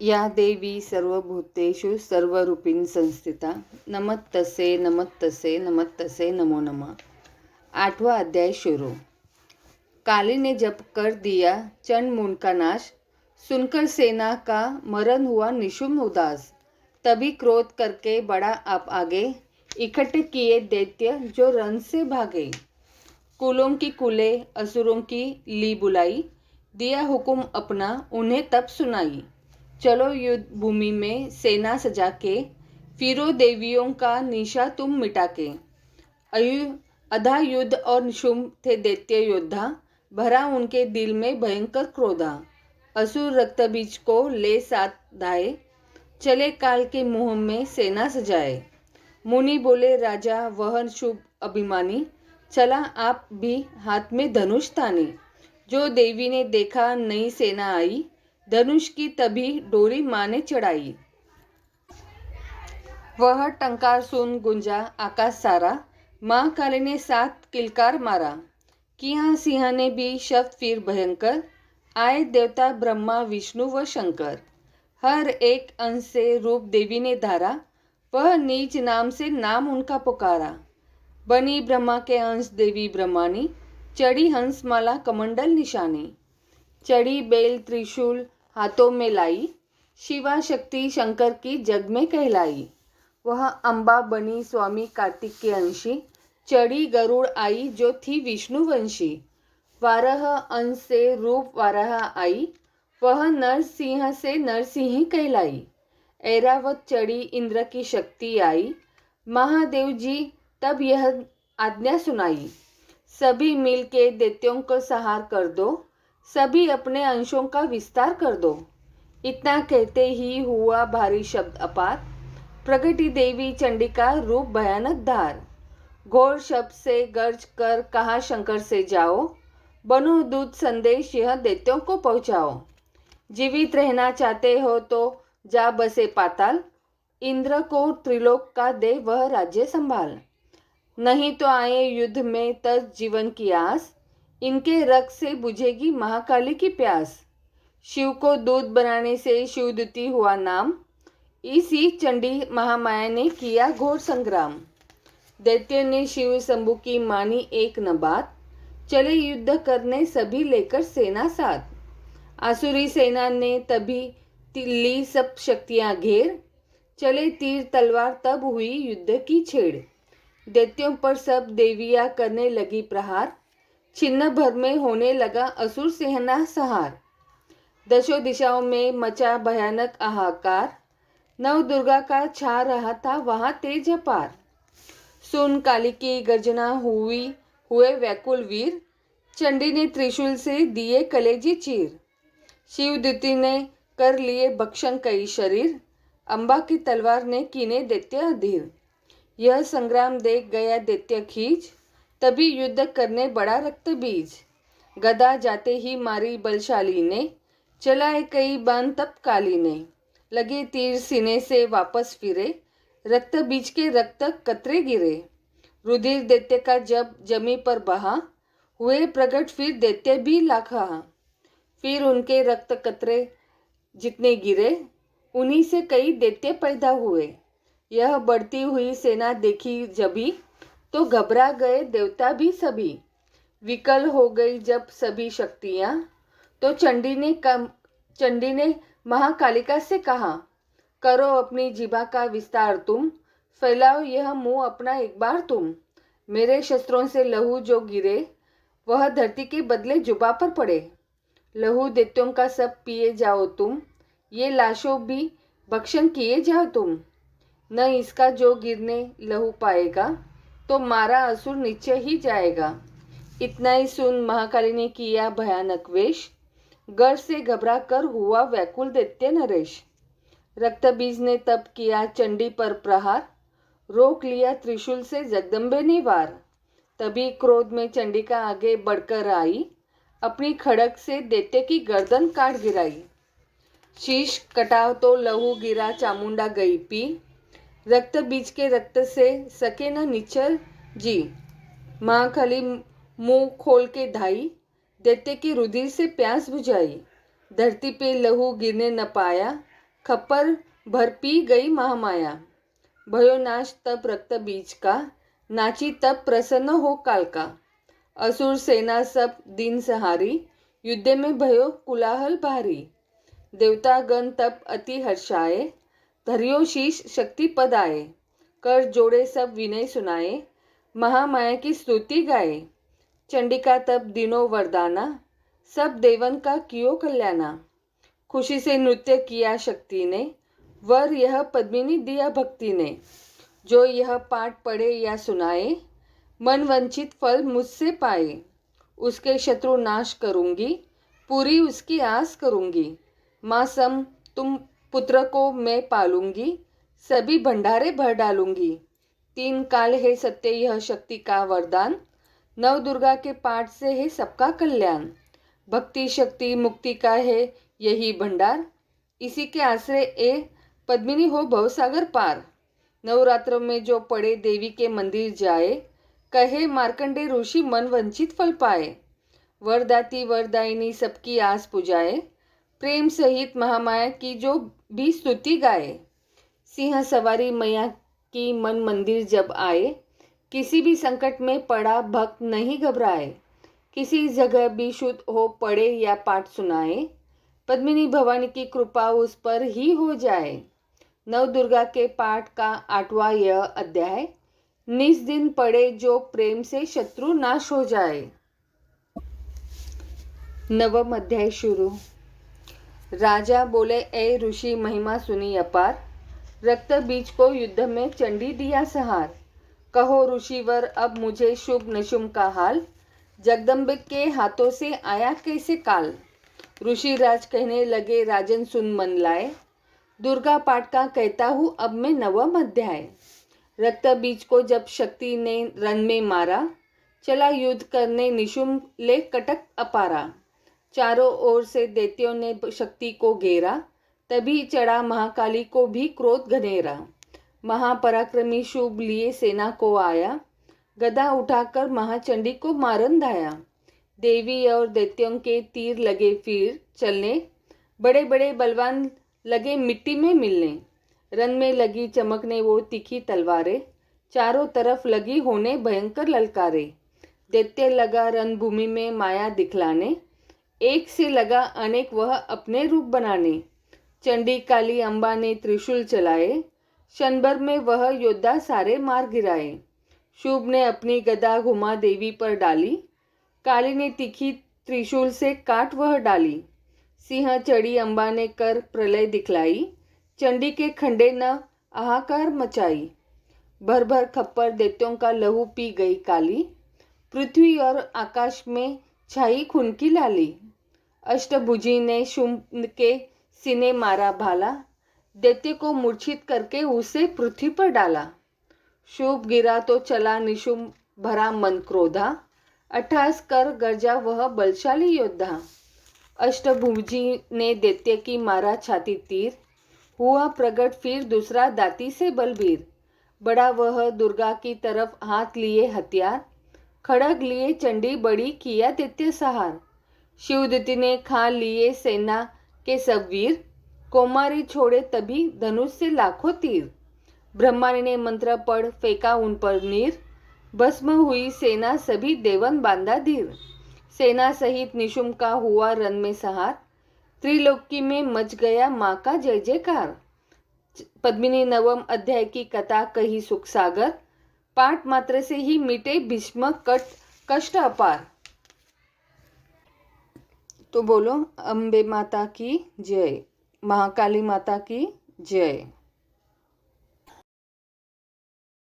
या देवी सर्वभूतेषु सर्वरूपिणी संस्थिता नमस्तसे नमस्तसे नमस्तसे नमो नमः। 8वां अध्याय शुरू। काली ने जब कर दिया चंड का नाश, सुनकर सेना का मरण हुआ निशुम्भ उदास। तभी क्रोध करके बड़ा आप आगे, इकट्ठे किए दैत्य जो रण से भागे। कुलों की कुले असुरों की ली बुलाई, दिया हुक्म अपना उन्हें तब सुनाई। चलो युद्ध भूमि में सेना सजा के, फिरो देवियों का निशा तुम मिटा के। अधा युद्ध और निशुम्भ थे दैत्य योद्धा, भरा उनके दिल में भयंकर क्रोधा। असुर रक्तबीज को ले साथ धाये, चले काल के मुंह में सेना सजाए। मुनि बोले राजा वह शुभ अभिमानी, चला आप भी हाथ में धनुष ताने। जो देवी ने देखा नई सेना आई, धनुष की तभी डोरी माने चढ़ाई। वह टंकार सुन गुंजा आकाश सारा, माँ काली ने साथ किलकार मारा। किया सिंह ने भी शब्द फिर भयंकर, आए देवता ब्रह्मा विष्णु व शंकर। हर एक अंश से रूप देवी ने धारा, वह नीच नाम से नाम उनका पुकारा। बनी ब्रह्मा के अंश देवी ब्रह्मानी, चढ़ी हंस माला कमंडल निशानी। चढ़ी बेल त्रिशूल हाथों में लाई, शिवा शक्ति शंकर की जग में कहलाई। वह अम्बा बनी स्वामी कार्तिक के अंशी, चढ़ी गरुड़ आई जो थी विष्णु वंशी। वारह अंश से रूप वाराह आई, वह नरसिंह से नरसिंह कहलाई। ऐरावत चढ़ी इंद्र की शक्ति आई, महादेव जी तब यह आज्ञा सुनाई। सभी मिल के दैत्यों को संहार कर दो, सभी अपने अंशों का विस्तार कर दो। इतना कहते ही हुआ भारी शब्द अपार, प्रगटी देवी चंडिका रूप भयानक धार। घोर शब्द से गर्ज कर कहा शंकर से जाओ, बनो दूत संदेश यह दैत्यों को पहुँचाओ। जीवित रहना चाहते हो तो जा बसे पाताल, इंद्र को त्रिलोक का दे वह राज्य संभाल। नहीं तो आए युद्ध में तज जीवन की आस, इनके रक्त से बुझेगी महाकाली की प्यास। शिव को दूध बनाने से शिवदूती हुआ नाम, इसी चंडी महामाया ने किया घोर संग्राम। दैत्य ने शिव शंभु की मानी एक न बात, चले युद्ध करने सभी लेकर सेना साथ। आसुरी सेना ने तभी ली सब शक्तियां घेर, चले तीर तलवार तब हुई युद्ध की छेड़। दैत्यों पर सब देवियां करने लगी प्रहार, छिन्न भर में होने लगा असुर सेना संहार। दशों दिशाओं में मचा भयानक हाहाकार, नव दुर्गा का छा रहा था वहां तेज अपार। सुन काली की गर्जना हुए व्याकुल वीर, चंडी ने त्रिशूल से दिए कलेजी चीर। शिवदूती ने कर लिए भक्षण कई शरीर, अम्बा की तलवार ने कीने दैत्य अधीर। यह संग्राम देख गया दैत्य खींच, तभी युद्ध करने बड़ा रक्त बीज। गदा जाते ही मारी बलशाली ने, चलाए कई बाण तब काली ने। लगे तीर सीने से वापस फिरे, रक्त बीज के रक्त कतरे गिरे। रुधिर दैत्य का जब जमी पर बहा, हुए प्रकट फिर दैत्य भी लाखा। फिर उनके रक्त कतरे जितने गिरे, उन्हीं से कई दैत्य पैदा हुए। यह बढ़ती हुई सेना देखी जभी, तो घबरा गए देवता भी सभी। विकल हो गई जब सभी शक्तियाँ, तो चंडी ने महाकालिका से कहा, करो अपनी जिभा का विस्तार तुम, फैलाओ यह मुंह अपना एक बार तुम। मेरे शस्त्रों से लहू जो गिरे, वह धरती के बदले जुबा पर पड़े। लहू दैत्यों का सब पिए जाओ तुम, ये लाशों भी भक्षण किए जाओ तुम। न इसका जो गिरने लहू पाएगा, तो मारा असुर नीचे ही जाएगा। इतना ही सुन महाकाली ने किया भयानक वेश, गर से घबरा कर हुआ व्याकुल दैत्य नरेश। रक्तबीज ने तब किया चंडी पर प्रहार, रोक लिया त्रिशूल से जगदम्बे ने वार। तभी क्रोध में चंडिका आगे बढ़कर आई, अपनी खड़ग से दैत्य की गर्दन काट गिराई। शीश कटाव तो लहू गिरा चामुंडा गई पी, रक्त बीज के रक्त से सके न निचर जी। महाकाली मुंह खोल के धाई, दैत्य की रुधिर से प्यास बुझाई। धरती पे लहू गिरने न पाया, खप्पर भर पी गई महामाया। भयो नाश तब रक्त बीज का, नाची तब प्रसन्न हो काल का। असुर सेना सब दिन सहारी, युद्ध में भयो कुलाहल भारी। देवता गण तब अति हर्षाए, धरियो शीश शक्ति पद आए। कर जोड़े सब विनय सुनाए, महामाया की स्तुति गाए। चंडिका तब दिनों वरदाना, सब देवन का कियो कल्याणा। खुशी से नृत्य किया शक्ति ने, वर यह पद्मिनी दिया भक्ति ने। जो यह पाठ पढ़े या सुनाए, मन वंचित फल मुझसे पाए। उसके शत्रु नाश करूंगी, पूरी उसकी आस करूंगी। माँ सम तुम पुत्र को मैं पालूंगी, सभी भंडारे भर डालूंगी। 3 काल है सत्य यह शक्ति का वरदान, नव दुर्गा के पाठ से है सबका कल्याण। भक्ति शक्ति मुक्ति का है यही भंडार, इसी के आश्रय ए पद्मिनी हो भवसागर पार। नवरात्रों में जो पड़े देवी के मंदिर जाए, कहे मार्कंडे ऋषि मन वंचित फल पाए। वरदाती वरदायिनी सबकी आस पुजाए, प्रेम सहित महामाया की जो भी स्तुति गाए। सिंह सवारी मैया की मन मंदिर जब आए, किसी भी संकट में पड़ा भक्त नहीं घबराए। किसी जगह भी शुद्ध हो पड़े या पाठ सुनाए, पद्मिनी भवानी की कृपा उस पर ही हो जाए। नव दुर्गा के पाठ का 8वां यह अध्याय, निस दिन पढ़े जो प्रेम से शत्रु नाश हो जाए। 9वां अध्याय शुरू। राजा बोले, ए ऋषि महिमा सुनी अपार, रक्त बीज को युद्ध में चंडी दिया सहार। कहो ऋषिवर अब मुझे शुभ नशुम का हाल, जगदम्बे के हाथों से आया कैसे काल। ऋषि राज कहने लगे राजन सुन मन लाए, दुर्गा पाठ का कहता हूँ अब मैं 9वां अध्याय। रक्त बीज को जब शक्ति ने रण में मारा, चला युद्ध करने निशुम ले कटक अपारा। चारों ओर से दैत्यों ने शक्ति को घेरा, तभी चढ़ा महाकाली को भी क्रोध घनेरा। महापराक्रमी शुभ लिए सेना को आया, गदा उठाकर महाचंडी को मारन धाया। देवी और दैत्यों के तीर लगे फिर चलने, बड़े बड़े बलवान लगे मिट्टी में मिलने। रन में लगी चमकने वो तीखी तलवारें, चारों तरफ लगी होने भयंकर ललकारे। दैत्य लगा रणभूमि में माया दिखलाने, एक से लगा अनेक वह अपने रूप बनाने। चंडी काली अम्बा ने त्रिशूल चलाए, क्षणभर में वह योद्धा सारे मार गिराए। शुभ ने अपनी गदा घुमा देवी पर डाली, काली ने तीखी त्रिशूल से काट वह डाली। सिंह चढ़ी अम्बा ने कर प्रलय दिखलाई, चंडी के खंडे न हाहाकार मचाई। भर भर खप्पर दैत्यों का लहू पी गई काली, पृथ्वी और आकाश में छाई खून की लाली। अष्टभुजी ने शुंभ के सीने मारा भाला, दैत्य को मूर्छित करके उसे पृथ्वी पर डाला। शुभ गिरा तो चला निशुंभ भरा मन क्रोधा, अट्ठास कर गरजा वह बलशाली योद्धा। अष्टभुजी ने दैत्य की मारा छाती तीर, हुआ प्रगट फिर दूसरा दाती से बलबीर। बड़ा वह दुर्गा की तरफ हाथ लिए हथियार, खड़ग लिए चंडी बड़ी किया दैत्य सहार। शिवदत्ती ने खा लिए सेना के सब वीर, कौमारी छोड़े तभी धनुष से लाखों तीर। ब्रह्माणी ने मंत्र पढ़ फेंका उन पर नीर, भस्म हुई सेना सभी देवन बांधा धीर। सेना सहित निशुंभ का हुआ रण में सहार, त्रिलोकी में मच गया माँ का जय जयकार। पद्मिनी 9वें अध्याय की कथा कही सुख सागर, पाठ मात्र से ही मिटे भीष्म कष्ट अपार। तो बोलो अम्बे माता की जय, महाकाली माता की जय।